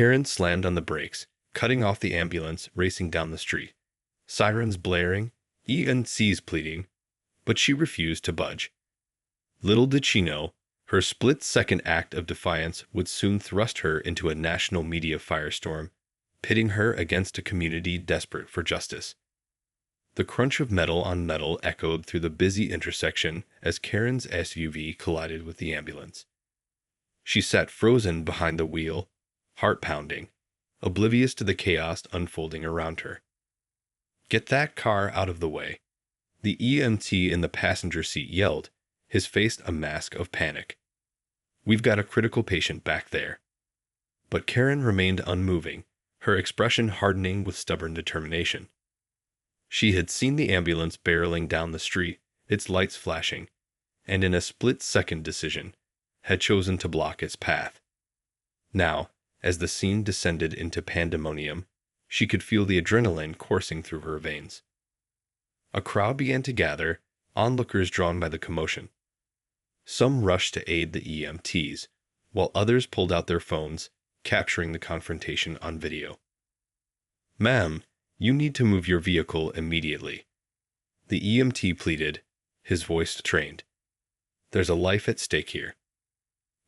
Karen slammed on the brakes, cutting off the ambulance racing down the street. Sirens blaring, ENCs pleading, but she refused to budge. Little did she know, her split-second act of defiance would soon thrust her into a national media firestorm, pitting her against a community desperate for justice. The crunch of metal on metal echoed through the busy intersection as Karen's SUV collided with the ambulance. She sat frozen behind the wheel, heart pounding, oblivious to the chaos unfolding around her. "Get that car out of the way," the EMT in the passenger seat yelled, his face a mask of panic. "We've got a critical patient back there." But Karen remained unmoving, her expression hardening with stubborn determination. She had seen the ambulance barreling down the street, its lights flashing, and in a split-second decision, had chosen to block its path. Now, as the scene descended into pandemonium, she could feel the adrenaline coursing through her veins. A crowd began to gather, onlookers drawn by the commotion. Some rushed to aid the EMTs, while others pulled out their phones, capturing the confrontation on video. "Ma'am, you need to move your vehicle immediately," the EMT pleaded, his voice strained. "There's a life at stake here."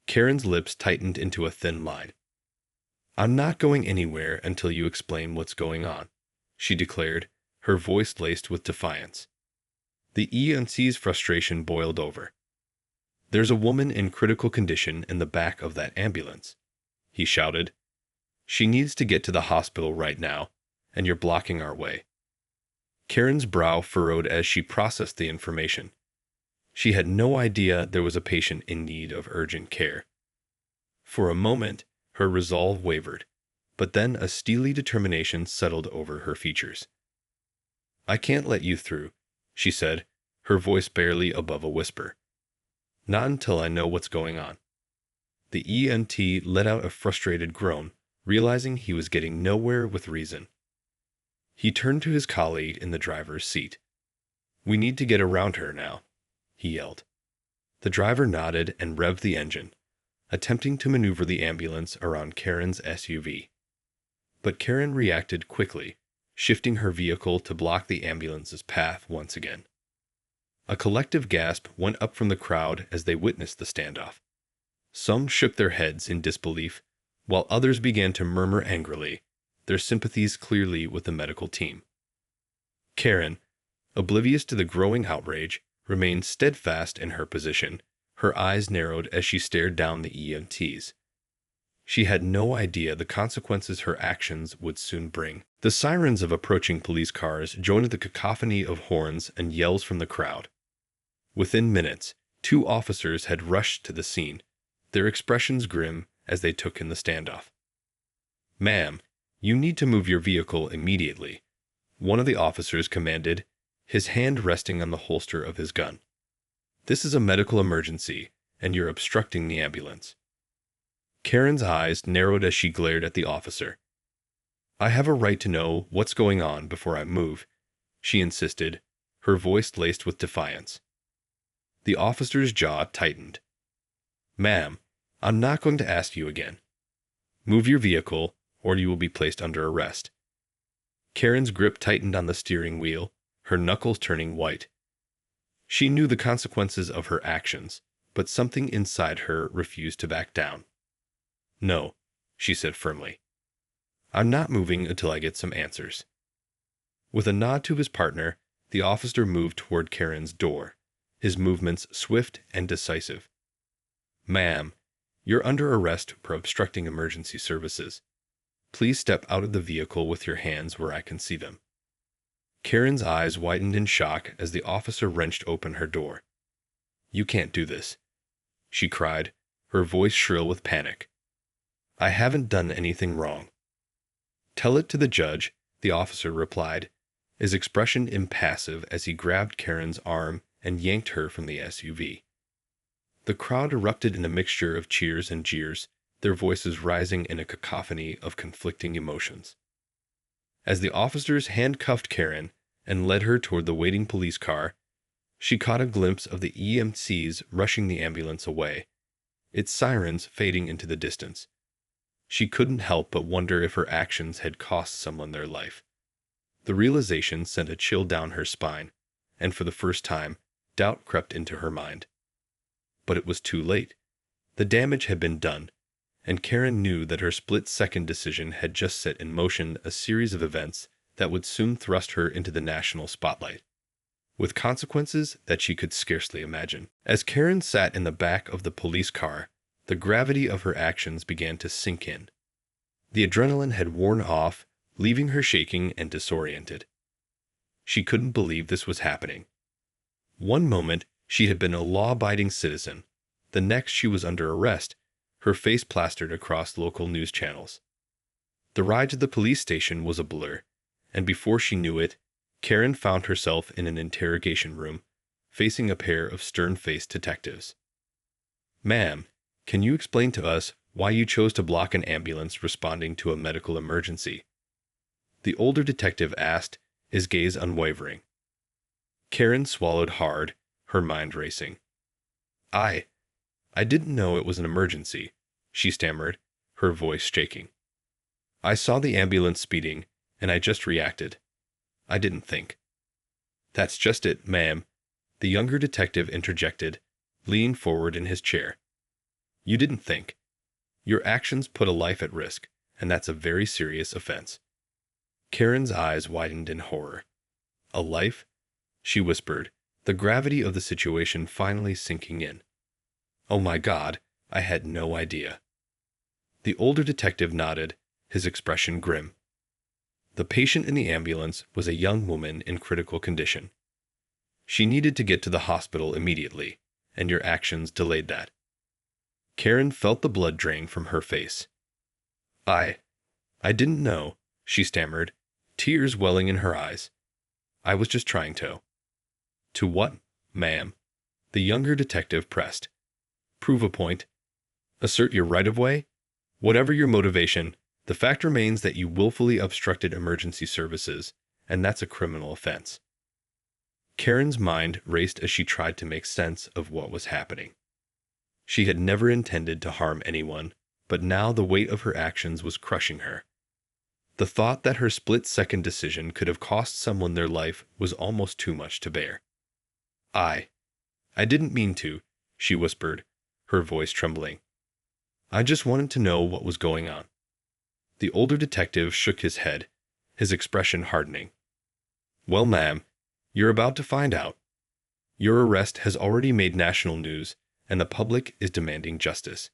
Karen's lips tightened into a thin line. "I'm not going anywhere until you explain what's going on," she declared, her voice laced with defiance. The EMT's frustration boiled over. "There's a woman in critical condition in the back of that ambulance," he shouted. "She needs to get to the hospital right now, and you're blocking our way." Karen's brow furrowed as she processed the information. She had no idea there was a patient in need of urgent care. For a moment, her resolve wavered, but then a steely determination settled over her features. "I can't let you through," she said, her voice barely above a whisper. "Not until I know what's going on." The EMT let out a frustrated groan, realizing he was getting nowhere with reason. He turned to his colleague in the driver's seat. "We need to get around her now," he yelled. The driver nodded and revved the engine, attempting to maneuver the ambulance around Karen's SUV. But Karen reacted quickly, shifting her vehicle to block the ambulance's path once again. A collective gasp went up from the crowd as they witnessed the standoff. Some shook their heads in disbelief, while others began to murmur angrily, their sympathies clearly with the medical team. Karen, oblivious to the growing outrage, remained steadfast in her position, her eyes narrowed as she stared down the EMTs. She had no idea the consequences her actions would soon bring. The sirens of approaching police cars joined the cacophony of horns and yells from the crowd. Within minutes, 2 officers had rushed to the scene, their expressions grim as they took in the standoff. "Ma'am, you need to move your vehicle immediately," one of the officers commanded, his hand resting on the holster of his gun. "This is a medical emergency, and you're obstructing the ambulance." Karen's eyes narrowed as she glared at the officer. "I have a right to know what's going on before I move," she insisted, her voice laced with defiance. The officer's jaw tightened. "Ma'am, I'm not going to ask you again. Move your vehicle, or you will be placed under arrest." Karen's grip tightened on the steering wheel, her knuckles turning white. She knew the consequences of her actions, but something inside her refused to back down. "No," she said firmly. "I'm not moving until I get some answers." With a nod to his partner, the officer moved toward Karen's door, his movements swift and decisive. "Ma'am, you're under arrest for obstructing emergency services. Please step out of the vehicle with your hands where I can see them." Karen's eyes widened in shock as the officer wrenched open her door. "You can't do this," she cried, her voice shrill with panic. "I haven't done anything wrong." "Tell it to the judge," the officer replied, his expression impassive as he grabbed Karen's arm and yanked her from the SUV. The crowd erupted in a mixture of cheers and jeers, their voices rising in a cacophony of conflicting emotions. As the officers handcuffed Karen and led her toward the waiting police car, she caught a glimpse of the EMCs rushing the ambulance away, its sirens fading into the distance. She couldn't help but wonder if her actions had cost someone their life. The realization sent a chill down her spine, and for the first time, doubt crept into her mind. But it was too late. The damage had been done, and Karen knew that her split-second decision had just set in motion a series of events that would soon thrust her into the national spotlight, with consequences that she could scarcely imagine. As Karen sat in the back of the police car, the gravity of her actions began to sink in. The adrenaline had worn off, leaving her shaking and disoriented. She couldn't believe this was happening. One moment, she had been a law-abiding citizen. The next, she was under arrest, her face plastered across local news channels. The ride to the police station was a blur, and before she knew it, Karen found herself in an interrogation room, facing a pair of stern-faced detectives. "Ma'am, can you explain to us why you chose to block an ambulance responding to a medical emergency?" The older detective asked, his gaze unwavering. Karen swallowed hard, her mind racing. I didn't know it was an emergency," she stammered, her voice shaking. "I saw the ambulance speeding, and I just reacted. I didn't think." "That's just it, ma'am," the younger detective interjected, leaning forward in his chair. "You didn't think. Your actions put a life at risk, and that's a very serious offense." Karen's eyes widened in horror. "A life?" she whispered, the gravity of the situation finally sinking in. "Oh my God, I had no idea." The older detective nodded, his expression grim. The patient in the ambulance was a young woman in critical condition. She needed to get to the hospital immediately, and your actions delayed that. Karen felt the blood drain from her face. I didn't know," she stammered, tears welling in her eyes. "I was just trying to." "To what, ma'am?" the younger detective pressed. "Prove a point? Assert your right-of-way? Whatever your motivation, the fact remains that you willfully obstructed emergency services, and that's a criminal offense." Karen's mind raced as she tried to make sense of what was happening. She had never intended to harm anyone, but now the weight of her actions was crushing her. The thought that her split-second decision could have cost someone their life was almost too much to bear. I didn't mean to," she whispered, her voice trembling. "I just wanted to know what was going on." The older detective shook his head, his expression hardening. "Well, ma'am, you're about to find out. Your arrest has already made national news, and the public is demanding justice.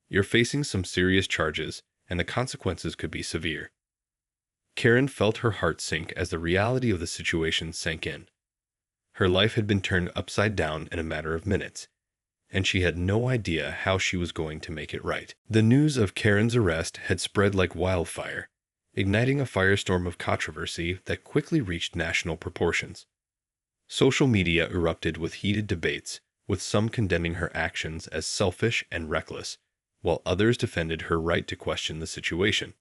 You're facing some serious charges, and the consequences could be severe." Karen felt her heart sink as the reality of the situation sank in. Her life had been turned upside down in a matter of minutes, and she had no idea how she was going to make it right. The news of Karen's arrest had spread like wildfire, igniting a firestorm of controversy that quickly reached national proportions. Social media erupted with heated debates, with some condemning her actions as selfish and reckless, while others defended her right to question the situation.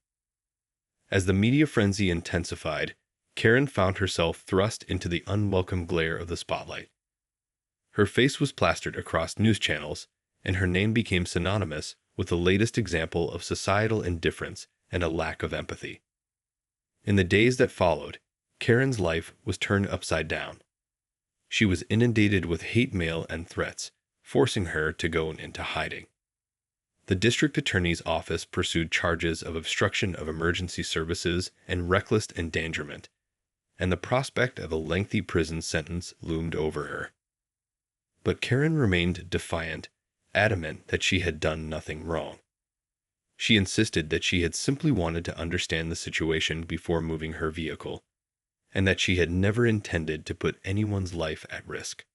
As the media frenzy intensified, Karen found herself thrust into the unwelcome glare of the spotlight. Her face was plastered across news channels, and her name became synonymous with the latest example of societal indifference and a lack of empathy. In the days that followed, Karen's life was turned upside down. She was inundated with hate mail and threats, forcing her to go into hiding. The district attorney's office pursued charges of obstruction of emergency services and reckless endangerment, and the prospect of a lengthy prison sentence loomed over her. But Karen remained defiant, adamant that she had done nothing wrong. She insisted that she had simply wanted to understand the situation before moving her vehicle, and that she had never intended to put anyone's life at risk.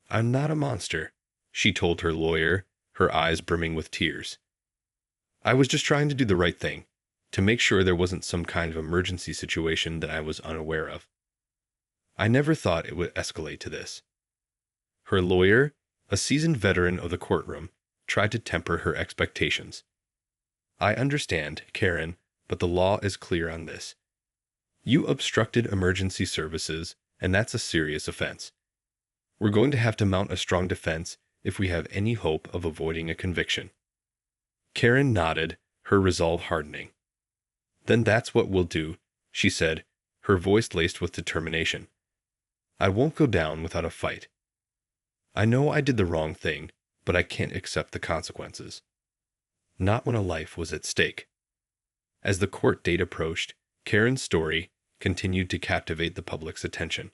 "I'm not a monster," she told her lawyer, her eyes brimming with tears. "I was just trying to do the right thing, to make sure there wasn't some kind of emergency situation that I was unaware of. I never thought it would escalate to this." Her lawyer, a seasoned veteran of the courtroom, tried to temper her expectations. "I understand, Karen, but the law is clear on this. You obstructed emergency services, and that's a serious offense. We're going to have to mount a strong defense if we have any hope of avoiding a conviction." Karen nodded, her resolve hardening. "Then that's what we'll do," she said, her voice laced with determination. "I won't go down without a fight. I know I did the wrong thing, but I can't accept the consequences. Not when a life was at stake." As the court date approached, Karen's story continued to captivate the public's attention.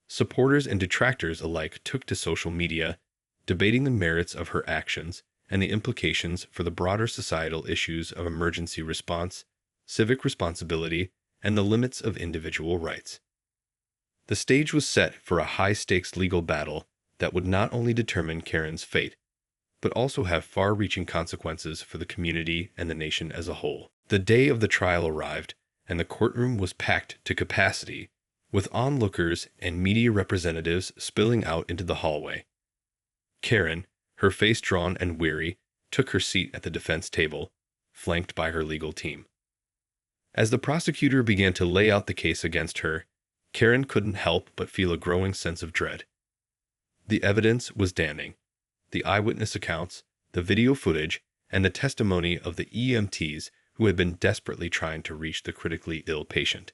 Supporters and detractors alike took to social media, debating the merits of her actions and the implications for the broader societal issues of emergency response, civic responsibility, and the limits of individual rights. The stage was set for a high-stakes legal battle that would not only determine Karen's fate, but also have far-reaching consequences for the community and the nation as a whole. The day of the trial arrived, and the courtroom was packed to capacity, with onlookers and media representatives spilling out into the hallway. Karen, her face drawn and weary, took her seat at the defense table, flanked by her legal team. As the prosecutor began to lay out the case against her, Karen couldn't help but feel a growing sense of dread. The evidence was damning. The eyewitness accounts, the video footage, and the testimony of the EMTs who had been desperately trying to reach the critically ill patient.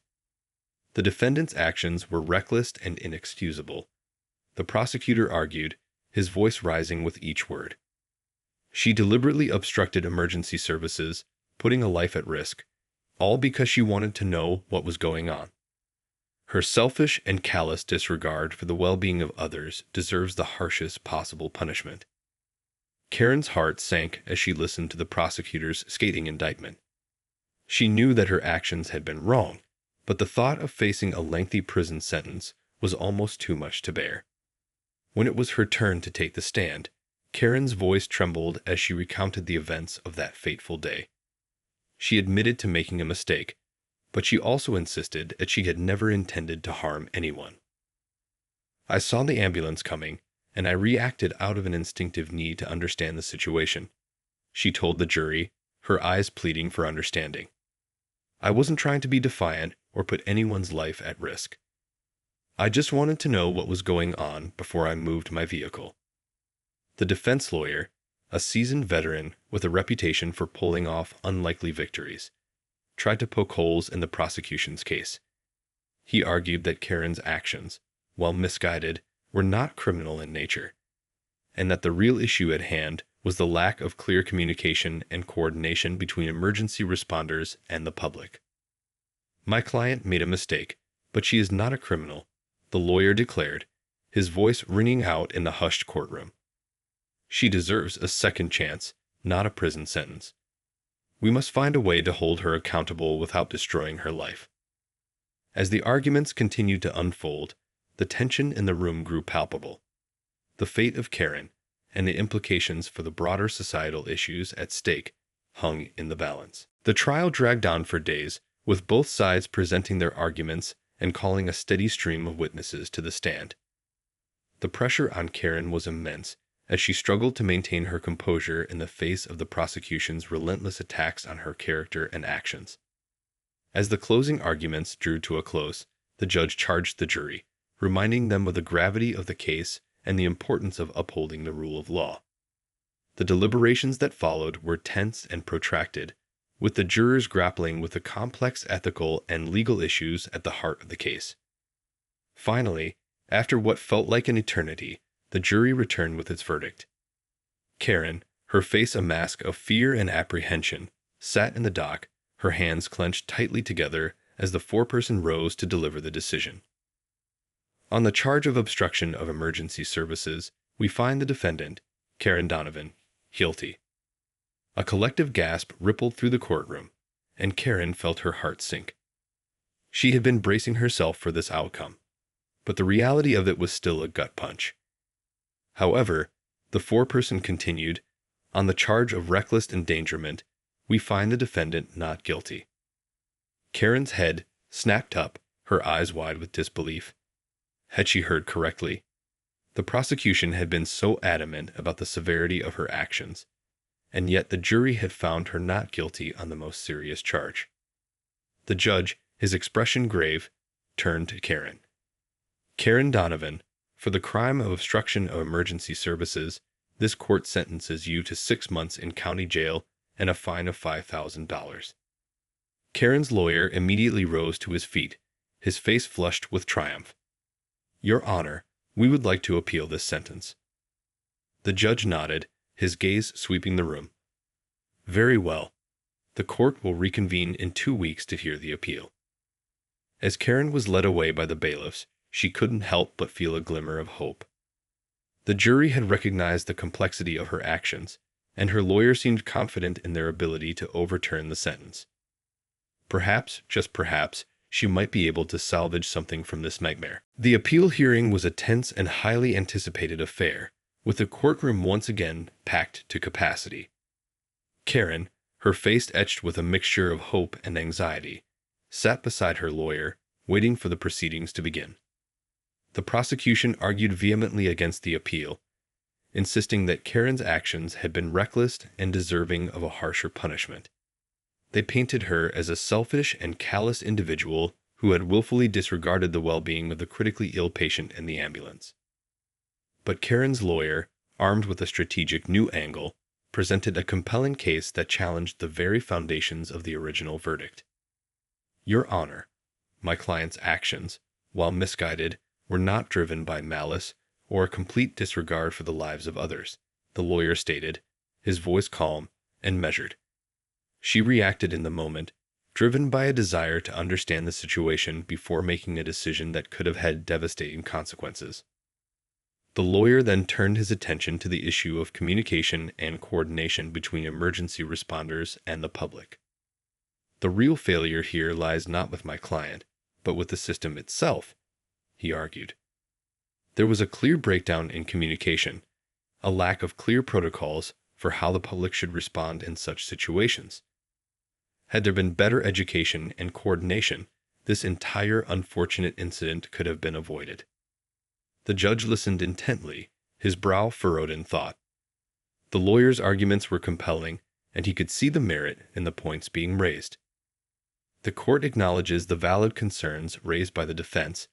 The defendant's actions were reckless and inexcusable. The prosecutor argued, his voice rising with each word. She deliberately obstructed emergency services, putting a life at risk, all because she wanted to know what was going on. Her selfish and callous disregard for the well-being of others deserves the harshest possible punishment. Karen's heart sank as she listened to the prosecutor's scathing indictment. She knew that her actions had been wrong, but the thought of facing a lengthy prison sentence was almost too much to bear. When it was her turn to take the stand, Karen's voice trembled as she recounted the events of that fateful day. She admitted to making a mistake, but she also insisted that she had never intended to harm anyone. "I saw the ambulance coming, and I reacted out of an instinctive need to understand the situation," she told the jury, her eyes pleading for understanding. "I wasn't trying to be defiant or put anyone's life at risk. I just wanted to know what was going on before I moved my vehicle." The defense lawyer, a seasoned veteran with a reputation for pulling off unlikely victories, tried to poke holes in the prosecution's case. He argued that Karen's actions, while misguided, were not criminal in nature, and that the real issue at hand was the lack of clear communication and coordination between emergency responders and the public. "My client made a mistake, but she is not a criminal," the lawyer declared, his voice ringing out in the hushed courtroom. "She deserves a second chance, not a prison sentence. We must find a way to hold her accountable without destroying her life." As the arguments continued to unfold, the tension in the room grew palpable. The fate of Karen, and the implications for the broader societal issues at stake, hung in the balance. The trial dragged on for days, with both sides presenting their arguments and calling a steady stream of witnesses to the stand. The pressure on Karen was immense, as she struggled to maintain her composure in the face of the prosecution's relentless attacks on her character and actions. As the closing arguments drew to a close, the judge charged the jury, reminding them of the gravity of the case and the importance of upholding the rule of law. The deliberations that followed were tense and protracted, with the jurors grappling with the complex ethical and legal issues at the heart of the case. Finally, after what felt like an eternity, the jury returned with its verdict. Karen, her face a mask of fear and apprehension, sat in the dock, her hands clenched tightly together as the foreperson rose to deliver the decision. On the charge of obstruction of emergency services, we find the defendant, Karen Donovan, guilty. A collective gasp rippled through the courtroom, and Karen felt her heart sink. She had been bracing herself for this outcome, but the reality of it was still a gut punch. However, the foreperson continued, "On the charge of reckless endangerment, we find the defendant not guilty." Karen's head snapped up, her eyes wide with disbelief. Had she heard correctly? The prosecution had been so adamant about the severity of her actions, and yet the jury had found her not guilty on the most serious charge. The judge, his expression grave, turned to Karen. "Karen Donovan, for the crime of obstruction of emergency services, this court sentences you to 6 months in county jail and a fine of $5,000. Karen's lawyer immediately rose to his feet, his face flushed with triumph. "Your Honor, we would like to appeal this sentence." The judge nodded, his gaze sweeping the room. "Very well. The court will reconvene in 2 weeks to hear the appeal." As Karen was led away by the bailiffs, she couldn't help but feel a glimmer of hope. The jury had recognized the complexity of her actions, and her lawyer seemed confident in their ability to overturn the sentence. Perhaps, just perhaps, she might be able to salvage something from this nightmare. The appeal hearing was a tense and highly anticipated affair, with the courtroom once again packed to capacity. Karen, her face etched with a mixture of hope and anxiety, sat beside her lawyer, waiting for the proceedings to begin. The prosecution argued vehemently against the appeal, insisting that Karen's actions had been reckless and deserving of a harsher punishment. They painted her as a selfish and callous individual who had willfully disregarded the well-being of the critically ill patient in the ambulance. But Karen's lawyer, armed with a strategic new angle, presented a compelling case that challenged the very foundations of the original verdict. "Your Honor, my client's actions, while misguided, were not driven by malice or a complete disregard for the lives of others," the lawyer stated, his voice calm and measured. "She reacted in the moment, driven by a desire to understand the situation before making a decision that could have had devastating consequences." The lawyer then turned his attention to the issue of communication and coordination between emergency responders and the public. "The real failure here lies not with my client, but with the system itself," he argued. There was a clear breakdown in communication, a lack of clear protocols for how the public should respond in such situations. Had there been better education and coordination, this entire unfortunate incident could have been avoided. The judge listened intently, his brow furrowed in thought. The lawyer's arguments were compelling, and he could see the merit in the points being raised. "The court acknowledges the valid concerns raised by the defense,"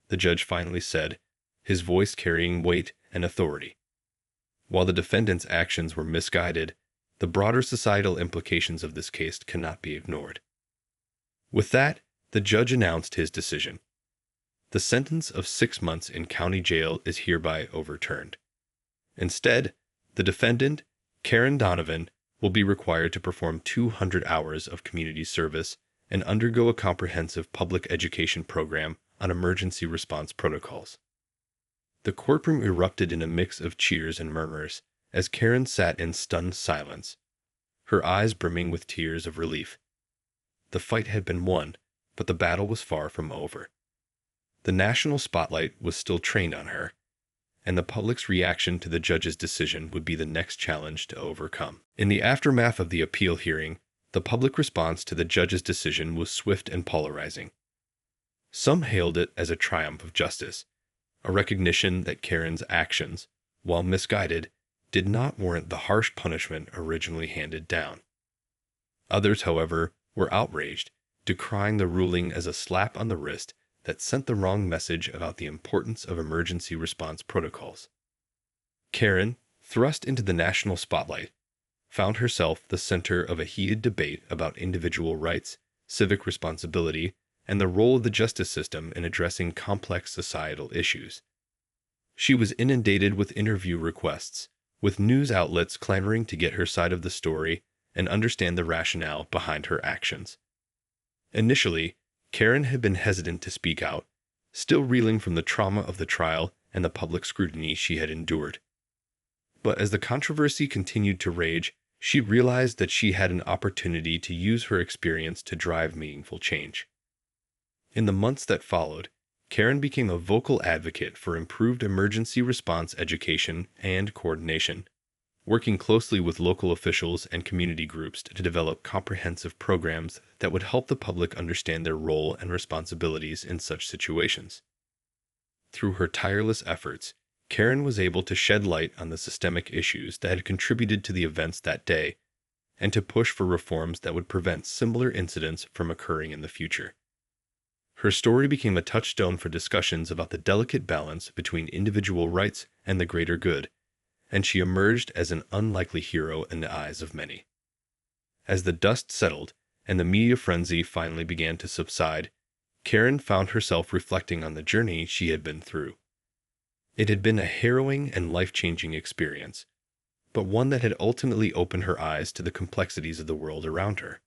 the judge finally said, his voice carrying weight and authority. "While the defendant's actions were misguided, the broader societal implications of this case cannot be ignored." With that, the judge announced his decision. The sentence of 6 months in county jail is hereby overturned. Instead, the defendant, Karen Donovan, will be required to perform 200 hours of community service and undergo a comprehensive public education program on emergency response protocols. The courtroom erupted in a mix of cheers and murmurs as Karen sat in stunned silence, her eyes brimming with tears of relief. The fight had been won, but the battle was far from over. The national spotlight was still trained on her, and the public's reaction to the judge's decision would be the next challenge to overcome. In the aftermath of the appeal hearing, the public response to the judge's decision was swift and polarizing. Some hailed it as a triumph of justice, a recognition that Karen's actions, while misguided, did not warrant the harsh punishment originally handed down. Others, however, were outraged, decrying the ruling as a slap on the wrist that sent the wrong message about the importance of emergency response protocols. Karen, thrust into the national spotlight, found herself the center of a heated debate about individual rights, civic responsibility, and the role of the justice system in addressing complex societal issues. She was inundated with interview requests, with news outlets clamoring to get her side of the story and understand the rationale behind her actions. Initially, Karen had been hesitant to speak out, still reeling from the trauma of the trial and the public scrutiny she had endured. But as the controversy continued to rage, she realized that she had an opportunity to use her experience to drive meaningful change. In the months that followed, Karen became a vocal advocate for improved emergency response education and coordination, working closely with local officials and community groups to develop comprehensive programs that would help the public understand their role and responsibilities in such situations. Through her tireless efforts, Karen was able to shed light on the systemic issues that had contributed to the events that day and to push for reforms that would prevent similar incidents from occurring in the future. Her story became a touchstone for discussions about the delicate balance between individual rights and the greater good, and she emerged as an unlikely hero in the eyes of many. As the dust settled and the media frenzy finally began to subside, Karen found herself reflecting on the journey she had been through. It had been a harrowing and life-changing experience, but one that had ultimately opened her eyes to the complexities of the world around her.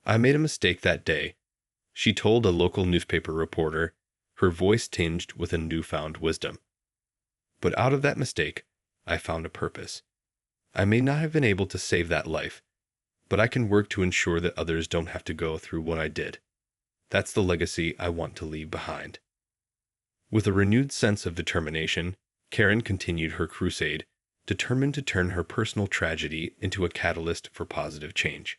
"I made a mistake that day," she told a local newspaper reporter, her voice tinged with a newfound wisdom. "But out of that mistake, I found a purpose. I may not have been able to save that life, but I can work to ensure that others don't have to go through what I did. That's the legacy I want to leave behind." With a renewed sense of determination, Karen continued her crusade, determined to turn her personal tragedy into a catalyst for positive change.